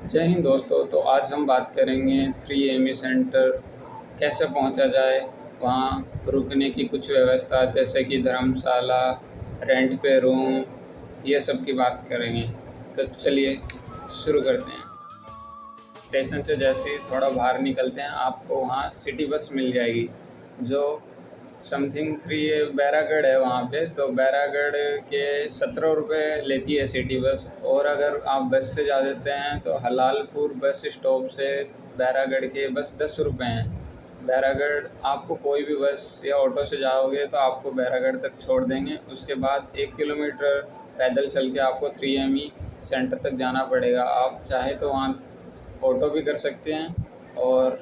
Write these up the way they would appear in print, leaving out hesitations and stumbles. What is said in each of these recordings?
जय हिंद दोस्तों। तो आज हम बात करेंगे 3 सेंटर कैसे पहुंचा जाए, वहाँ रुकने की कुछ व्यवस्था जैसे कि धर्मशाला, रेंट पे रूम, ये सब की बात करेंगे। तो चलिए शुरू करते हैं। स्टेशन से जैसे ही थोड़ा बाहर निकलते हैं आपको वहाँ सिटी बस मिल जाएगी जो समथिंग 3 बैरागढ़ है वहाँ पे। तो बैरागढ़ के 17 रुपये लेती है सिटी बस। और अगर आप बस से जा देते हैं तो हलालपुर बस स्टॉप से बैरागढ़ के बस 10 रुपये हैं। बैरागढ़ आपको कोई भी बस या ऑटो से जाओगे तो आपको बैरागढ़ तक छोड़ देंगे। उसके बाद 1 किलोमीटर पैदल चल के आपको 3 सेंटर तक जाना पड़ेगा। आप चाहे तो वहाँ ऑटो भी कर सकते हैं और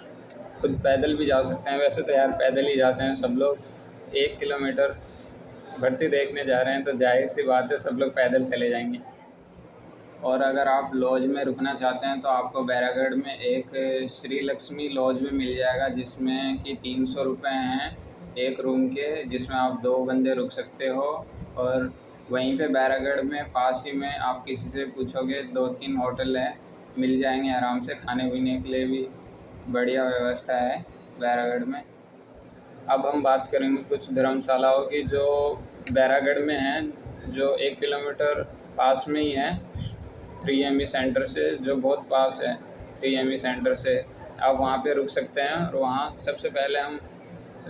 खुद पैदल भी जा सकते हैं। वैसे तो यार पैदल ही जाते हैं सब लोग। 1 किलोमीटर भर्ती देखने जा रहे हैं तो जाहिर सी बात है सब लोग पैदल चले जाएंगे। और अगर आप लॉज में रुकना चाहते हैं तो आपको बैरागढ़ में एक श्री लक्ष्मी लॉज भी मिल जाएगा जिसमें कि 300 रुपये हैं एक रूम के, जिसमें आप 2 बंदे रुक सकते हो। और वहीं पे बैरागढ़ में पास ही में आप किसी से पूछोगे 2-3 होटल है, मिल जाएंगे आराम से। खाने पीने के लिए भी बढ़िया व्यवस्था है बैरागढ़ में। अब हम बात करेंगे कुछ धर्मशालाओं की जो बैरागढ़ में हैं, जो 1 किलोमीटर पास में ही है 3 सेंटर से, जो बहुत पास है 3 सेंटर से। आप वहाँ पे रुक सकते हैं। और वहाँ सबसे पहले हम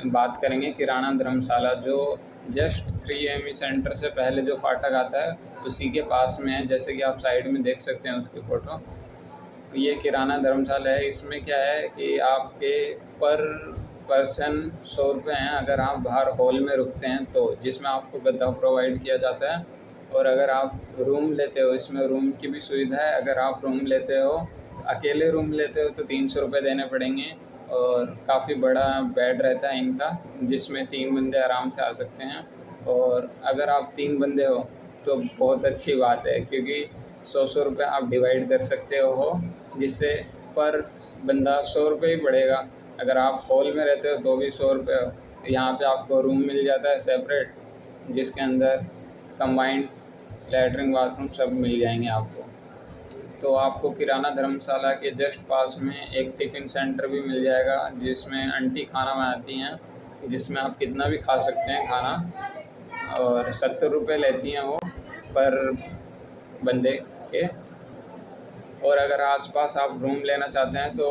बात करेंगे किराना धर्मशाला, जो जस्ट 3 सेंटर से पहले जो फाटक आता है उसी के पास में है। जैसे कि आप साइड में देख सकते हैं उसकी फ़ोटो। ये किराना धर्मशाला है। इसमें क्या है कि आपके पर पर्सन 100 रुपये हैं अगर आप बाहर हॉल में रुकते हैं तो, जिसमें आपको गद्दा प्रोवाइड किया जाता है। और अगर आप रूम लेते हो, इसमें रूम की भी सुविधा है। अगर आप रूम लेते हो, अकेले रूम लेते हो तो 300 रुपये देने पड़ेंगे। और काफ़ी बड़ा बेड रहता है इनका जिसमें 3 बंदे आराम से आ सकते हैं। और अगर आप 3 बंदे हो तो बहुत अच्छी बात है, क्योंकि 100 रुपये आप डिवाइड कर सकते हो, जिससे पर बंदा 100 रुपये ही पड़ेगा। अगर आप हॉल में रहते हो तो भी 100 रुपये। यहाँ पे आपको रूम मिल जाता है सेपरेट, जिसके अंदर कंबाइंड लैट्रिन बाथरूम सब मिल जाएंगे आपको। तो आपको किराना धर्मशाला के जस्ट पास में एक टिफ़िन सेंटर भी मिल जाएगा जिसमें आंटी खाना बनाती हैं, जिसमें आप कितना भी खा सकते हैं खाना। और 70 रुपये लेती हैं वो पर बंदे के। और अगर आसपास आप रूम लेना चाहते हैं तो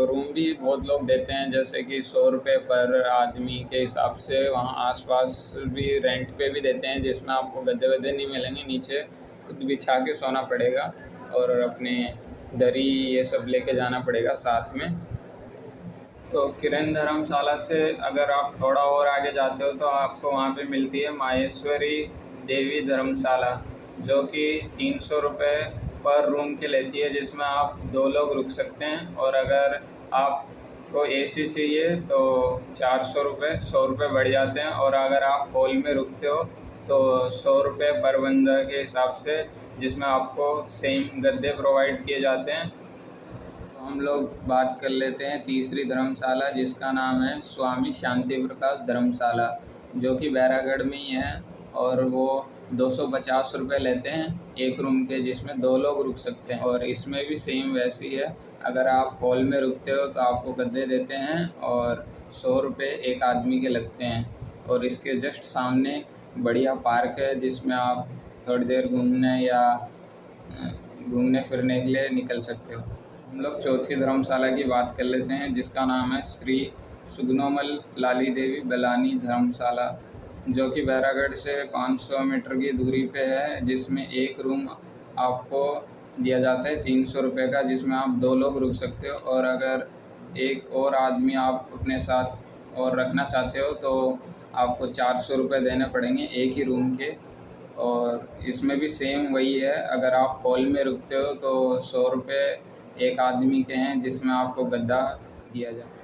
रूम भी बहुत लोग देते हैं, जैसे कि 100 रुपये पर आदमी के हिसाब से। वहाँ आसपास भी रेंट पे भी देते हैं जिसमें आपको गद्दे वद्दे नहीं मिलेंगे, नीचे खुद बिछा के सोना पड़ेगा और अपने दरी ये सब लेके जाना पड़ेगा साथ में। तो किरण धर्मशाला से अगर आप थोड़ा और आगे जाते हो तो आपको वहाँ पे मिलती है माहेश्वरी देवी धर्मशाला, जो कि 300 रुपये पर रूम के लेती है, जिसमें आप 2 लोग रुक सकते हैं। और अगर आपको एसी चाहिए तो 400 रुपये, 100 रुपये बढ़ जाते हैं। और अगर आप हॉल में रुकते हो तो 100 रुपये पर बंदा के हिसाब से, जिसमें आपको सेम गद्दे प्रोवाइड किए जाते हैं। तो हम लोग बात कर लेते हैं तीसरी धर्मशाला, जिसका नाम है स्वामी शांति प्रकाश धर्मशाला, जो कि बैरागढ़ में ही है। और वो 250 रुपये लेते हैं एक रूम के, जिसमें 2 लोग रुक सकते हैं। और इसमें भी सेम वैसी है। अगर आप हॉल में रुकते हो तो आपको गद्दे देते हैं और 100 रुपये एक आदमी के लगते हैं। और इसके जस्ट सामने बढ़िया पार्क है जिसमें आप थोड़ी देर घूमने या घूमने फिरने के लिए निकल सकते हो। हम लोग चौथी धर्मशाला की बात कर लेते हैं, जिसका नाम है श्री सुगनोमल लाली देवी बलानी धर्मशाला, जो कि बैरागढ़ से 500 मीटर की दूरी पे है। जिसमें एक रूम आपको दिया जाता है 300 रुपये का, जिसमें आप 2 लोग रुक सकते हो। और अगर एक और आदमी आप अपने साथ और रखना चाहते हो तो आपको 400 रुपये देने पड़ेंगे एक ही रूम के। और इसमें भी सेम वही है। अगर आप हॉल में रुकते हो तो 100 रुपये एक आदमी के हैं, जिसमें आपको गद्दा दिया जाए।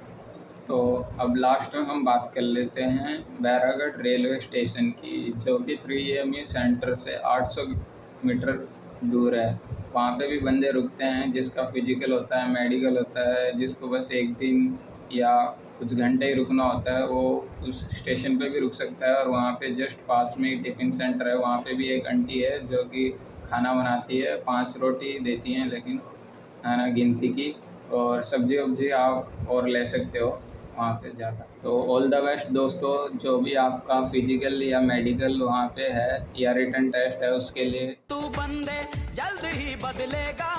तो अब लास्ट में हम बात कर लेते हैं बैरागढ़ रेलवे स्टेशन की, जो कि 3 सेंटर से 800 मीटर दूर है। वहाँ पे भी बंदे रुकते हैं, जिसका फिजिकल होता है, मेडिकल होता है, जिसको बस एक दिन या कुछ घंटे ही रुकना होता है, वो उस स्टेशन पे भी रुक सकता है। और वहाँ पे जस्ट पास में ही टिफ़िन सेंटर है, वहाँ पे भी एक आंटी है जो कि खाना बनाती है, 5 रोटी देती हैं लेकिन। है ना, गिनती की, और सब्जी-वब्जी आप और ले सकते हो वहाँ पे जाकर। तो ऑल द बेस्ट दोस्तों, जो भी आपका फिजिकल या मेडिकल वहाँ पे है या रिटन टेस्ट है उसके लिए। तू बंदे जल्द ही बदलेगा।